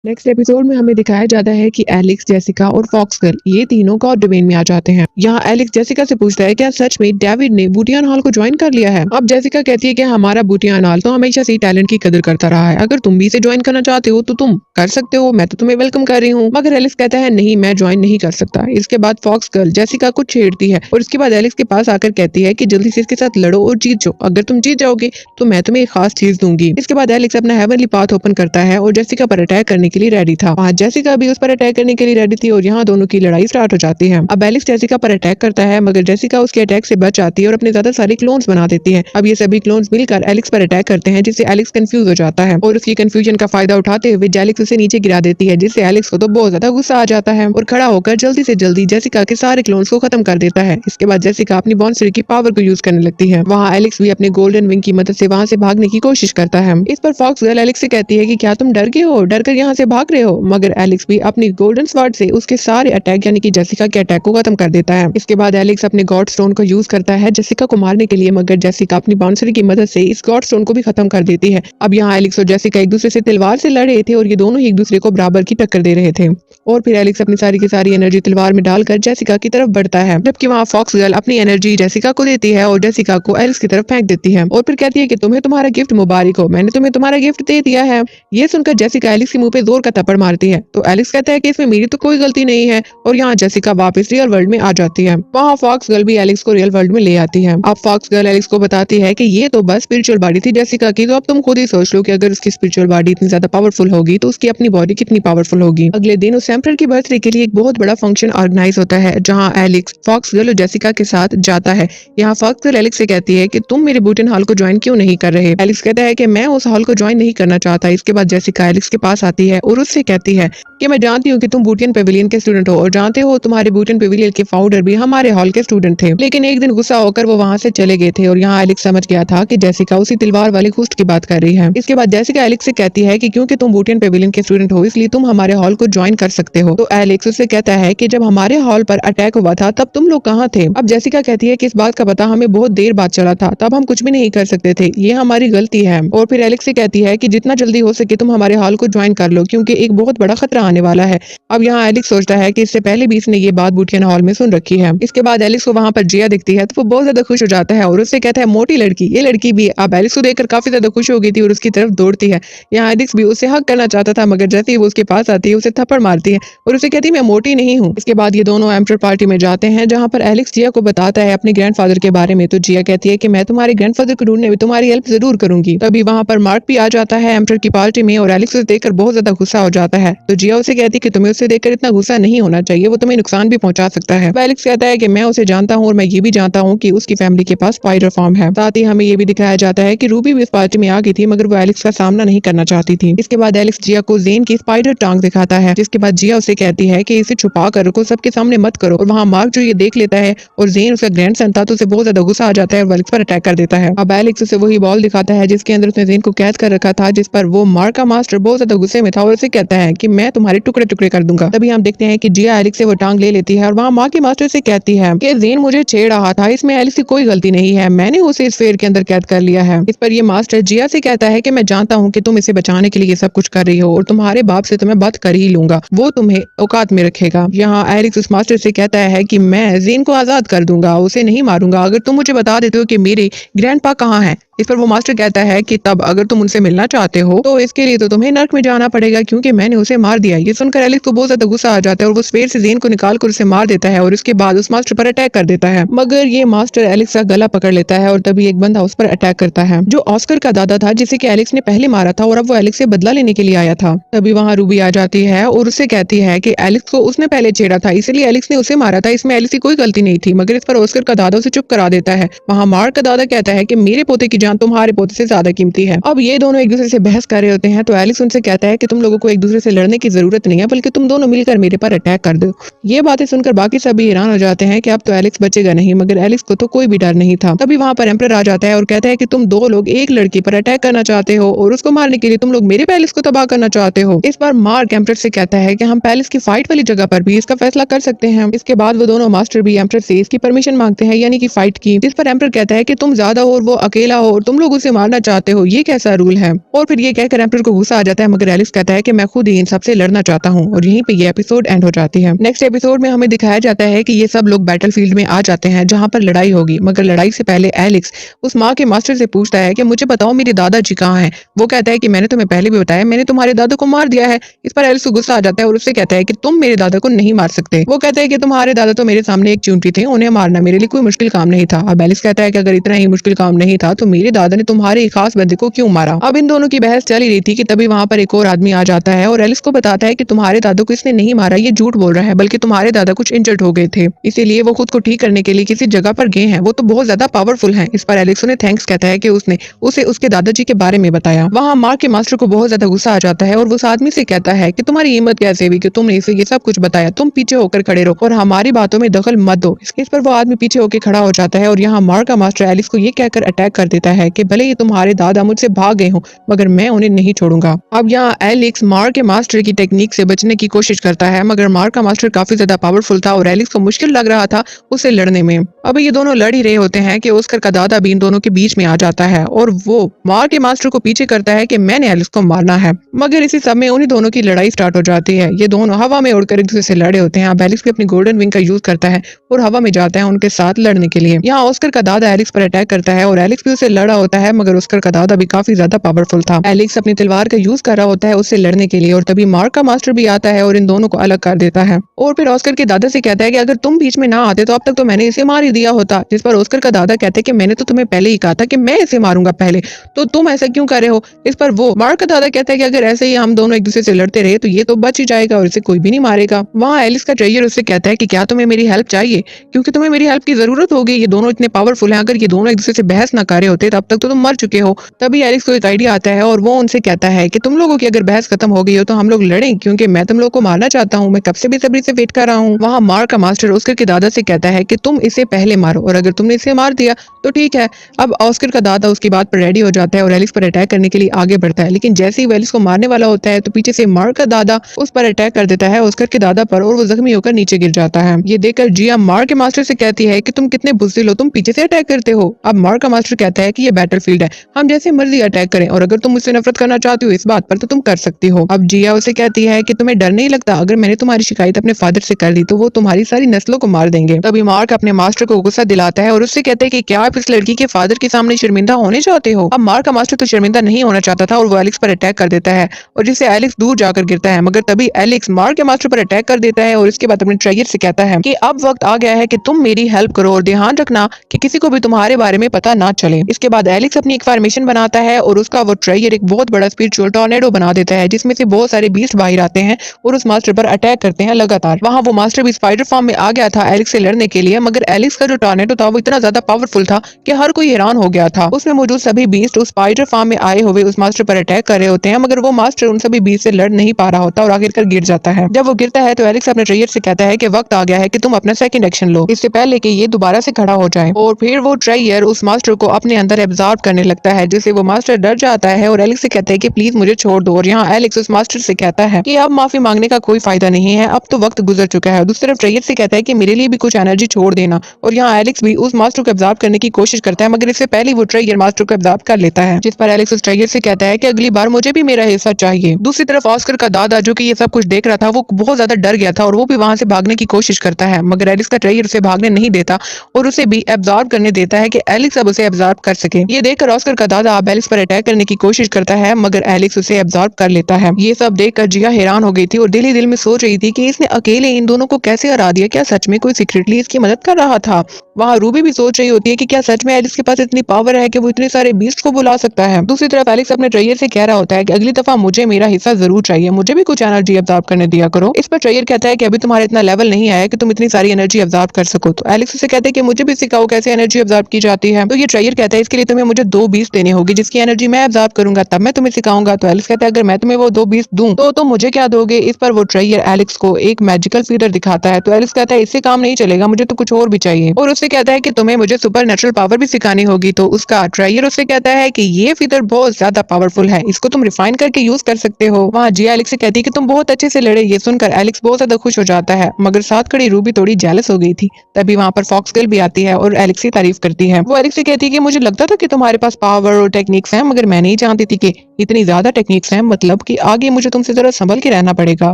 Next episode में हमें दिखाया जाता है कि एलेक्स, जेसिका और फॉक्स गर्ल ये तीनों गॉड डोमेन में आ जाते हैं। यहाँ एलेक्स जेसिका से पूछता है क्या सच में डेविड ने बूटियान हॉल को ज्वाइन कर लिया है। अब जेसिका कहती है कि हमारा बूटियान हॉल तो हमेशा से टैलेंट की कदर करता रहा है, अगर तुम भी इसे ज्वाइन करना चाहते हो तो तुम कर सकते हो, मैं तो तुम्हें वेलकम कर रही हूँ। मगर एलेक्स कहता है नहीं, मैं ज्वाइन नहीं कर सकता। इसके बाद फॉक्स गर्ल जेसिका को छेड़ती है और इसके बाद एलेक्स के पास आकर कहती है कि जल्दी से इसके साथ लड़ो और जीत जाओ, अगर तुम जीत जाओगे तो मैं तुम्हें एक खास चीज दूंगी। इसके बाद एलेक्स अपना हेवनली पाथ ओपन करता है और जेसिका पर अटैक करने के लिए रेडी था। जेसिका भी उस पर अटैक करने के लिए रेडी थी और यहाँ दोनों की लड़ाई स्टार्ट हो जाती है। अब एलेक्स जेसिका पर अटैक करता है मगर जेसिका उसके अटैक से बच जाती है और अपने ज्यादा सारे क्लोन्स बना देती है। अब ये सभी क्लोन्स मिलकर एलेक्स पर अटैक करते हैं जिससे एलेक्स कंफ्यूज हो जाता है और उसकी कंफ्यूजन का फायदा उठाते हुए जेलिक्स उसे नीचे गिरा देती है, जिससे एलेक्स को तो बहुत ज्यादा गुस्सा आ जाता है और खड़ा होकर जल्दी से जल्दी जेसिका के सारे क्लोन्स को खत्म कर देता है। इसके बाद जेसिका अपनी बॉन्सरी की पावर को यूज करने लगती है। वहाँ एलेक्स भी अपने गोल्डन विंग की मदद से वहाँ से भागने की कोशिश करता है। इस पर फॉक्स गर्ल एलेक्स से कहती है कि क्या तुम डर गए हो, डर कर यहाँ से भाग रहे हो। मगर एलेक्स भी अपनी गोल्डन स्वॉर्ड से उसके सारे अटैक यानी कि जेसिका के अटैक को खत्म कर देता है। इसके बाद एलेक्स अपने गॉड स्टोन को यूज करता है जेसिका को मारने के लिए, मगर जेसिका अपनी बाउंसरी की मदद से इस गॉड स्टोन को भी खत्म कर देती है। अब यहाँ एलेक्स और जेसिका एक दूसरे से तलवार से लड़ रहे थे और ये दोनों ही एक दूसरे को बराबर की टक्कर दे रहे थे और फिर एलेक्स अपनी सारी की सारी एनर्जी तलवार में डालकर जेसिका की तरफ बढ़ता है, जबकि वहाँ फॉक्स गर्ल अपनी एनर्जी जेसिका को देती है और जेसिका को एलेक्स की तरफ फेंक देती है और फिर कहती है कि तुम्हें तुम्हारा गिफ्ट मुबारक हो, मैंने तुम्हें तुम्हारा गिफ्ट दे दिया है। ये सुनकर जेसिका एलेक्स के मुंह पे जोर का थप्पड़ मारती है तो एलेक्स कहता है कि इसमें मेरी तो कोई गलती नहीं है और यहाँ जेसिका वापस रियल वर्ल्ड में आ जाती है। वहाँ फॉक्स गर्ल भी एलेक्स को रियल वर्ल्ड में ले आती है। अब फॉक्स गर्ल एलेक्स को बताती है कि ये तो बस स्पिरिचुअल बॉडी थी जेसिका की, तो अब तुम खुद ही सोच लो कि अगर उसकी स्पिरिचुअल बॉडी इतनी ज्यादा पावरफुल होगी तो उसकी अपनी बॉडी कितनी पावरफुल होगी। अगले दिन उस एम्परर की बर्थडे के लिए एक बहुत बड़ा फंक्शन ऑर्गेनाइज होता है जहाँ एलेक्स फॉक्स गर्ल और जेसिका के साथ जाता है। यहाँ फॉक्स गर्ल एलेक्स से कहती है कि तुम मेरे बूटन हॉल को ज्वाइन क्यों नहीं कर रहे। एलेक्स कहता है कि मैं उस हॉल को ज्वाइन नहीं करना चाहता। इसके बाद जेसिका एलेक्स के पास आती है और उससे कहती है कि मैं जानती हूँ कि तुम बूटियन पेविलियन के स्टूडेंट हो और जानते हो तुम्हारे बूटियन पेविलियन के फाउंडर भी हमारे हॉल के स्टूडेंट थे, लेकिन एक दिन गुस्सा होकर वो वहाँ से चले गए थे और यहाँ एलेक्स समझ गया था कि जेसिका उसी तलवार वाले होस्ट की बात कर रही है। इसके बाद जेसिका एलेक्स से कहती है कि क्योंकि तुम बूटियन पेविलियन के स्टूडेंट हो इसलिए तुम हमारे हॉल को ज्वाइन कर सकते हो। तो एलेक्स उससे कहता है कि जब हमारे हॉल पर अटैक हुआ था तब तुम लोग कहाँ थे। अब जेसिका कहती है कि इस बात का पता हमें बहुत देर बाद चला था, तब हम कुछ भी नहीं कर सकते थे, ये हमारी गलती है। और फिर एलेक्स से कहती है कि जितना जल्दी हो सके तुम हमारे हॉल को ज्वाइन कर लो क्योंकि एक बहुत बड़ा खतरा आने वाला है। अब यहाँ एलेक्स सोचता है कि इससे पहले भी इसने ये बात बूटियन हॉल में सुन रखी है। इसके बाद एलेक्स को वहाँ पर जिया दिखती है तो वो बहुत ज्यादा खुश हो जाता है और उससे कहता है मोटी लड़की। ये लड़की भी अब एलेक्स को देखकर काफी ज्यादा खुश हो गई थी और उसकी तरफ दौड़ती है। यहाँ एलेक्स भी उसे हक करना चाहता था मगर जैसे ही वो उसके पास आती है उसे थप्पड़ मारती है और उसे कहती है मैं मोटी नहीं हूँ। इसके बाद ये दोनों एम्परर पार्टी में जाते हैं जहाँ पर एलेक्स जिया को बताता है अपने ग्रैंडफादर के बारे में। तो जिया कहती है कि मैं तुम्हारे ग्रैंडफादर को ढूंढने में तुम्हारी हेल्प जरूर करूंगी। तभी वहाँ पर मार्क भी आ जाता है एम्परर की पार्टी में और एलेक्स उसे देखकर बहुत ज्यादा गुस्सा हो जाता है। तो जिया उसे कहती है कि तुम्हें उसे देखकर इतना गुस्सा नहीं होना चाहिए, वो तुम्हें नुकसान भी पहुंचा सकता है। एलेक्स कहता है कि मैं उसे जानता हूँ और मैं ये भी जानता हूँ कि उसकी फैमिली के पास स्पाइडर फॉर्म है। साथ ही हमें ये भी दिखाया जाता है कि रूबी भी इस पार्टी में आ गई थी मगर वो एलेक्स का सामना नहीं करना चाहती थी। इसके बाद एलेक्स जिया को जेन की स्पाइडर टांग दिखाता है, जिसके बाद जिया उसे कहती है कि इसे छुपा कर रखो, सबके सामने मत करो। और वहाँ मार्क जो ये देख लेता है और जेन उसका ग्रैंडसन था तो उसे बहुत ज्यादा गुस्सा आ जाता है और एलेक्स पर अटैक कर देता है। अब एलेक्स उसे वही बॉल दिखाता है जिसके अंदर उसने जेन को कैद कर रखा था, जिस पर वो मार्क का मास्टर बहुत ज्यादा गुस्से में था और उसे कहता है कि मैं तुम्हारे टुकड़े टुकड़े कर दूंगा। तभी हम देखते हैं कि जिया एलेक्स से वो टांग ले लेती है और वहाँ मार्क के मास्टर से कहती है कि जेन मुझे छेड़ रहा था, इसमें एलेक्स की कोई गलती नहीं है, मैंने उसे इस फेर के अंदर कैद कर लिया है। इस पर ये मास्टर जिया से कहता है कि मैं जानता हूँ कि तुम इसे बचाने के लिए ये सब कुछ कर रही हो और तुम्हारे बाप से तो मैं बात कर ही लूंगा, वो तुम्हें औकात में रखेगा। यहाँ एलेक्स उस मास्टर से कहता है कि मैं जेन को आजाद कर दूंगा, उसे नहीं मारूंगा अगर तुम मुझे बता देते हो कि मेरे ग्रैंडपा कहाँ है। इस पर वो मास्टर कहता है कि तब अगर तुम उनसे मिलना चाहते हो तो इसके लिए तो तुम्हें नर्क में जाना पड़ेगा क्योंकि मैंने उसे मार दिया। ये सुनकर एलेक्स को बहुत ज्यादा गुस्सा आ जाता है और वो स्पेयर से जेन को निकाल कर उसे मार देता है और उसके बाद उस मास्टर पर अटैक कर देता है। मगर ये मास्टर एलेक्स का गला पकड़ लेता है और तभी एक बंदा उस पर अटैक करता है जो ऑस्कर का दादा था, जिसे कि एलेक्स ने पहले मारा था और अब वो एलेक्स से बदला लेने के लिए आया था। तभी वहाँ रूबी आ जाती है और उससे कहती है कि एलेक्स को उसने पहले छेड़ा था इसलिए एलेक्स ने उसे मारा था, इसमें एलेक्स की कोई गलती नहीं थी। मगर इस पर ऑस्कर का दादा उसे चुप करा देता है। वहाँ मार्क का दादा कहता है कि मेरे पोते की जान तुम्हारे पोते से ज्यादा कीमती है। अब ये दोनों एक दूसरे से बहस कर रहे होते हैं तो एलेक्स उनसे कहता है कि तुम लोगों को एक दूसरे से लड़ने की जरूरत नहीं है, बल्कि तुम दोनों मिलकर मेरे पर अटैक कर दो। ये बातें सुनकर बाकी सभी हैरान हो जाते हैं कि अब तो एलेक्स बचेगा नहीं, मगर एलेक्स को तो कोई भी डर नहीं था। तभी वहाँ पर एम्परर आ जाता है और कहता है कि तुम दो लोग एक लड़की पर अटैक करना चाहते हो और उसको मारने के लिए तुम लोग मेरे पैलेस को तबाह करना चाहते हो। इस बार मार्क एम्परर से कहता है कि हम पैलेस की फाइट वाली जगह पर भी इसका फैसला कर सकते हैं। इसके बाद वो दोनों मास्टर भी एम्परर से इसकी परमिशन मांगते हैं यानी कि फाइट की, जिस पर एम्परर कहता है कि तुम ज्यादा हो और वो अकेला हो और तुम लोग उसे मारना चाहते हो, ये कैसा रूल है। और फिर ये कहकर एम्पर को गुस्सा आ जाता है, मगर एलिक्स कहता है कि मैं खुद ही इन सबसे लड़ना चाहता हूँ। और यहीं पे ये एपिसोड एंड हो जाती है। नेक्स्ट एपिसोड में हमें दिखाया जाता है कि ये सब लोग बैटलफील्ड में आ जाते हैं जहाँ पर लड़ाई होगी, मगर लड़ाई से पहले एलिक्स उस माँ के मास्टर से पूछता है कि मुझे बताओ मेरे दादाजी कहाँ हैं। वो कहता है कि मैंने तुम्हें पहले भी बताया, मैंने तुम्हारे दादा को मार दिया है। इस पर एलिक्स को गुस्सा आ जाता है और उससे कहता है कि तुम मेरे दादा को नहीं मार सकते। वो कहता है कि तुम्हारे दादा तो मेरे सामने एक चूंटी थे, उन्हें मारना मेरे लिए कोई मुश्किल काम नहीं था। अब एलिक्स कहता है कि अगर इतना ही मुश्किल काम नहीं था तो मेरे दादा ने तुम्हारे एक खास बंदे को क्यों मारा। अब इन दोनों की बहस चल ही रही थी कि तभी वहां पर एक और आदमी आ जाता है और एलिक्स को बताता है कि तुम्हारे दादा को इसने नहीं मारा, ये झूठ बोल रहा है, बल्कि तुम्हारे दादा कुछ इंजर्ड हो गए थे, इसीलिए वो खुद को ठीक करने के लिए किसी जगह पर गए हैं। वो तो बहुत ज्यादा पावरफुल है। इस पर एलिक्स उन्हें थैंक्स कहता है कि उसने उसे उसके दादाजी के बारे में बताया। वहाँ मार्क के मास्टर को बहुत ज्यादा गुस्सा आ जाता है और वो उस आदमी से कहता है कि तुम्हारी हिम्मत कैसे हुई कि तुमने इसे ये सब कुछ बताया, तुम पीछे होकर खड़े रहो और हमारी बातों में दखल मत दो। इस पर वो आदमी पीछे होकर खड़ा हो जाता है और यहाँ मार्क का मास्टर एलिक्स को ये कहकर अटैक कर देता है कि भले ही तुम्हारे दादा मुझसे भाग गए हो, मगर मैं उन्हें नहीं छोड़ूंगा। अब यहाँ एलिक्स मार्क के मास्टर की टेक्निक से बचने की कोशिश करता है, मगर मार्क का मास्टर काफी ज्यादा पावरफुल था और एलिक्स को मुश्किल लग रहा था उससे लड़ने में। अब ये दोनों लड़ ही रहे होते हैं कि ऑस्कर का दादा भी इन दोनों के बीच में आ जाता है और वो मार्क के मास्टर को पीछे करता है कि मैंने एलिक्स को मारना है। मगर इसी समय उन्हीं दोनों की लड़ाई स्टार्ट हो जाती है। ये दोनों हवा में उड़कर एक दूसरे से लड़े होते हैं। अब एलिक्स भी अपनी गोल्डन विंग का यूज करता है और हवा में जाता है उनके साथ लड़ने के लिए। यहाँ ऑस्कर का दादा एलिक्स पर अटैक करता है और एलिक्स भी उसे लड़ा होता है, मगर ऑस्कर का दादा भी काफी ज्यादा पावरफुल था। एलिक्स अपनी तलवार का यूज कर रहा होता है उससे लड़ने के लिए और तभी मार्क का मास्टर भी आता है और इन दोनों को अलग कर देता है। और फिर ऑस्कर के दादा से कहता है कि अगर तुम बीच में ना आते तो अब तक तो मैंने इसे मार ही दिया होता। जिस पर ऑस्कर का दादा कहते हैं कि मैंने तो तुम्हें पहले ही कहा था कि मैं इसे मारूंगा पहले, तो तुम ऐसा क्यों कर रहे हो। इस पर वो मार्क का दादा कहता है कि अगर ऐसे ही हम दोनों एक दूसरे से लड़ते रहे तो ये तो बच ही जाएगा और इसे कोई भी नहीं मारेगा। वहाँ एलिक्स का ट्रेजर उससे कहता है कि क्या तुम्हें मेरी हेल्प चाहिए, क्योंकि तुम्हें मेरी हेल्प की जरूरत होगी। ये दोनों इतने पावरफुल हैं, अगर ये दोनों एक दूसरे से बहस ना कर रहे होते तब तक तो तुम मर चुके हो। तभी एलिक्स को एक आइडिया आता है और वो उनसे कहता है कि तुम लोगों की अगर बहस खत्म हो गई हो तो हम लोग लड़ें, क्योंकि मैं तुम लोगों को मारना चाहता हूँ। मैं कब से बेसब्री से वेट कर रहा हूँ। वहाँ मार्क का मास्टर ऑस्कर के दादा से कहता है कि तुम इसे पहले मारो और अगर तुमने इसे मार दिया तो ठीक है। अब ऑस्कर का दादा उसकी बात पर रेडी हो जाता है और एलिक्स पर अटैक करने के लिए आगे बढ़ता है, लेकिन जैसे ही वो एलिक्स को मारने वाला होता है तो पीछे से मार्क का दादा उस पर अटैक कर देता है ऑस्कर के दादा पर और वो जख्मी होकर नीचे गिर जाता है। ये देखकर जिया मार्क के मास्टर से कहती है कि तुम कितने बुज़दिल हो, तुम पीछे से अटैक करते हो। अब मार्क का मास्टर कहता है कि ये बैटलफील्ड है, हम जैसे मर्जी अटैक करें और अगर तुम मुझसे नफरत करना चाहती हो इस बात पर तो तुम कर सकती हो। अब जिया उसे कहती है कि तुम्हें डर नहीं लगता, अगर मैंने तुम्हारी शिकायत अपने फादर से कर दी तो वो तुम्हारी सारी नस्लों को मार देंगे। तभी मार्क अपने मास्टर को गुस्सा दिलाता है और उससे कहते हैं कि क्या आप इस लड़की के फादर के सामने शर्मिंदा होने चाहते हो। अब मार्क का मास्टर तो शर्मिंदा नहीं होना चाहता था और वो एलिक्स पर अटैक कर देता है और जिससे एलिक्स दूर जाकर गिरता है, मगर तभी एलिक्स मार्क के मास्टर पर अटैक कर देता है और इसके बाद अपने ट्रेजर से कहता है कि अब वक्त आ गया है कि तुम मेरी हेल्प करो और ध्यान रखना कि किसी को भी तुम्हारे बारे में पता ना चले। इसके बाद एलिक्स अपनी एक फॉर्मेशन बनाता है और उसका वो ट्रेजर एक बहुत बड़ा स्पिरिचुअल टॉर्नेडो बना देता है, जिसमें से बहुत सारे बीस्ट बाहर आते हैं और उस मास्टर पर अटैक करते हैं लगातार। वहाँ वो मास्टर भी स्पाइडर फॉर्म में आ गया था एलिक्स से लड़ने के लिए, मगर एलिक्स का जो टॉर्नेडो था वो इतना ज्यादा पावरफुल था कि हर कोई हैरान हो गया था। उसमें मौजूद सभी बीस्ट उस स्पाइडर फॉर्म में आए हुए उस मास्टर पर अटैक कर रहे होते हैं, मगर वो मास्टर उन सभी बीस्ट से लड़ नहीं पा रहा होता और आखिरकार गिर जाता है। जब वो गिरता है तो एलिक्स अपने ट्रेजर से कहता है कि वक्त आ गया है कि तुम अपना सेकंड एक्शन लो, इससे पहले कि ये दोबारा से खड़ा हो जाए। और फिर वो ट्रेजर उस मास्टर को अपने अंदर एब्जॉर्ब करने लगता है, जिससे वो मास्टर डर जाता है और एलिक्स से कहता है कि प्लीज मुझे छोड़ दो। और यहाँ एलिक्स उस मास्टर से कहता है कि अब माफी मांगने का कोई फायदा नहीं है, अब तो वक्त गुजर चुका है। दूसरी तरफ ट्रेजर से कहता है कि मेरे लिए भी कुछ एनर्जी छोड़ देना। और यहाँ एलिक्स भी उस मास्टर को एब्जॉर्ब करने की कोशिश करता है, मगर इससे पहले वो ट्रेजर मास्टर को एब्जॉर्ब कर लेता है, जिस पर एलिक्स उस ट्रेजर से कहता है कि अगली बार मुझे भी मेरा हिस्सा चाहिए। दूसरी तरफ ऑस्कर का दादा जो कि ये सब कुछ देख रहा था वो बहुत ज्यादा डर गया था और वो भी वहां से भागने की कोशिश करता है, मगर एलिक्स का ट्रेजर उसे भागने नहीं देता और उसे भी एब्जॉर्ब करने देता है कि एलिक्स अब उसे एब्जॉर्ब कर सके। ये देखकर ऑस्कर का दादा अब एलिक्स पर अटैक करने की कोशिश करता है, मगर एलिक्स उसे एब्जॉर्ब कर लेता है। ये सब देखकर जिया हैरान हो गई थी और दिल ही दिल में सोच रही थी कि इसने अकेले इन दोनों को कैसे हरा दिया, क्या सच में कोई सीक्रेटली इसकी मदद कर रहा था। वहाँ रूबी भी सोच रही होती है कि क्या सच में एलिक्स के पास इतनी पावर है कि वो इतने सारे बीस्ट को बुला सकता है। दूसरी तरफ एलिक्स अपने ट्रेजर से कह रहा होता है कि अगली दफा मुझे मेरा हिस्सा जरूर चाहिए, मुझे भी कुछ एनर्जी एब्जॉर्ब करने दिया करो। इस पर ट्रेजर कहता है कि अभी तुम्हारा इतना लेवल नहीं आया कि तुम इतनी सारी एनर्जी एब्जॉर्ब कर सको। तो एलिक्स से कहते हैं कि मुझे भी सिखाओ कैसे एनर्जी एब्जॉर्ब की जाती है। तो ये ट्रेजर कहता है इसके लिए तुम्हें मुझे 2 बीस्ट देने होगी जिसकी एनर्जी मैं एब्जॉर्ब करूंगा, तब मैं तुम्हें सिखाऊंगा। तो एलिक्स कहता है अगर मैं तुम्हें वो 2 बीस्ट दूं तो तुम मुझे क्या दोगे। इस पर वो ट्रेजर एलिक्स को एक मैजिकल फीडर दिखाता है। तो एलिक्स कहता है इससे काम नहीं चलेगा, मुझे तो कुछ और भी चाहिए। और उससे उससे कहता है कि तुम्हें मुझे सुपर नेचुरल पावर भी सिखानी होगी। तो उसका ट्रायर उससे कहता है कि ये फीचर बहुत ज्यादा पावरफुल है, इसको तुम रिफाइन करके यूज कर सकते हो। वहाँ जिया एलेक्स से कहती है कि तुम बहुत अच्छे से लड़े। ये सुनकर एलेक्स बहुत ज्यादा खुश हो जाता है, मगर साथ खड़ी रूबी थोड़ी जेलस हो गई थी। तभी वहाँ पर फॉक्स गर्ल भी आती है और एलेक्स की तारीफ करती है। वो एलेक्स से कहती है कि मुझे लगता था कि तुम्हारे पास पावर और टेक्निक्स हैं, मगर मैं नहीं जानती थी कि इतनी ज्यादा टेक्निक्स हैं, मतलब कि आगे मुझे तुमसे जरा संभल के रहना पड़ेगा।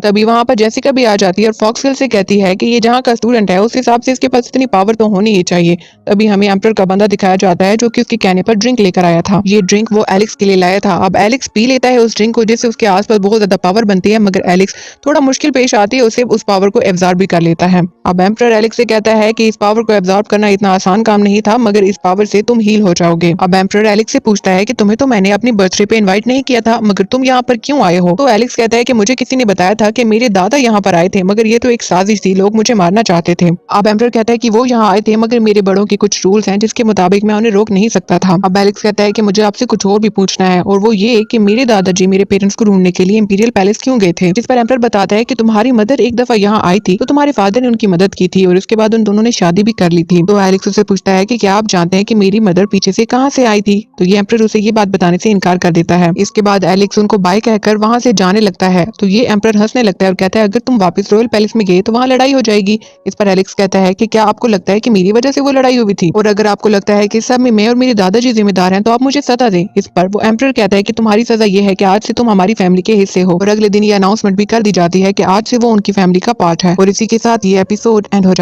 तभी वहाँ पर जेसिका भी आ जाती है और फॉक्स गर्ल से कहती है कि ये जहाँ का स्टूडेंट है उस हिसाब से इसके पास इतनी पावर तो होनी ही चाहिए। तभी हमें एम्परर का बंदा दिखाया जाता है जो कि उसके कहने पर ड्रिंक लेकर आया था। ये ड्रिंक वो एलेक्स के लिए लाया था। अब एलेक्स पी लेता है उस ड्रिंक को, जिससे उसके आसपास बहुत ज्यादा पावर बनती है, मगर एलेक्स थोड़ा मुश्किल पेश आती है, उसे उस पावर को एब्जॉर्ब भी कर लेता है। अब एम्परर एलेक्स से कहता है कि इस पावर को एब्जॉर्ब करना इतना आसान काम नहीं था, मगर इस पावर से तुम हील हो जाओगे। अब एम्परर एलेक्स से पूछता है कि तुम्हें तो मैंने अपनी बर्थडे पे इनवाइट नहीं किया था, मगर तुम यहाँ पर क्यों आए हो? तो एलेक्स कहता है कि मुझे किसी ने बताया था कि मेरे दादा यहाँ पर आए थे, मगर ये तो एक साजिश थी, लोग मुझे मारना चाहते थे। अब एम्परर कहता है कि वो यहाँ आए थे, मगर मेरे बड़ों के कुछ रूल्स हैं जिसके मुताबिक मैं उन्हें रोक नहीं सकता था। अब एलेक्स कहता है कि मुझे आपसे कुछ और भी पूछना है, और वो ये कि मेरे दादाजी मेरे पेरेंट्स को ढूंढने के लिए इंपीरियल पैलेस क्यों गए थे? जिस पर एम्परर बताता है कि तुम्हारी मदर एक दफा यहाँ आई थी, तो तुम्हारे फादर ने उनकी मदद की थी और उसके बाद उन दोनों ने शादी भी कर ली थी। तो एलेक्स उससे पूछता है कि क्या आप जानते हैं कि मेरी मदर पीछे से कहाँ से आई थी? तो ये एम्परर उसे ये बात बताने से इनकार कर देता है। इसके बाद एलेक्स उनको बाय कहकर वहां से जाने लगता है। तो ये एम्परर हंसने लगता है और कहता है अगर तुम वापस रॉयल पैलेस में गए तो वहाँ लड़ाई हो जाएगी। इस पर एलेक्स कहता है कि क्या आपको लगता है कि मेरी वजह से वो लड़ाई हुई थी? और अगर आपको लगता है कि सब में मैं और मेरे दादाजी जिम्मेदार हैं, तो आप मुझे सजा दें। इस पर वो एम्परर कहता है कि तुम्हारी सजा ये है कि आज से तुम हमारी फैमिली के हिस्से हो। और अगले दिन ये अनाउंसमेंट भी कर दी जाती है कि आज से वो उनकी फैमिली का पार्ट है। और इसी के साथ ये एपिसोड एंड हो जाता है।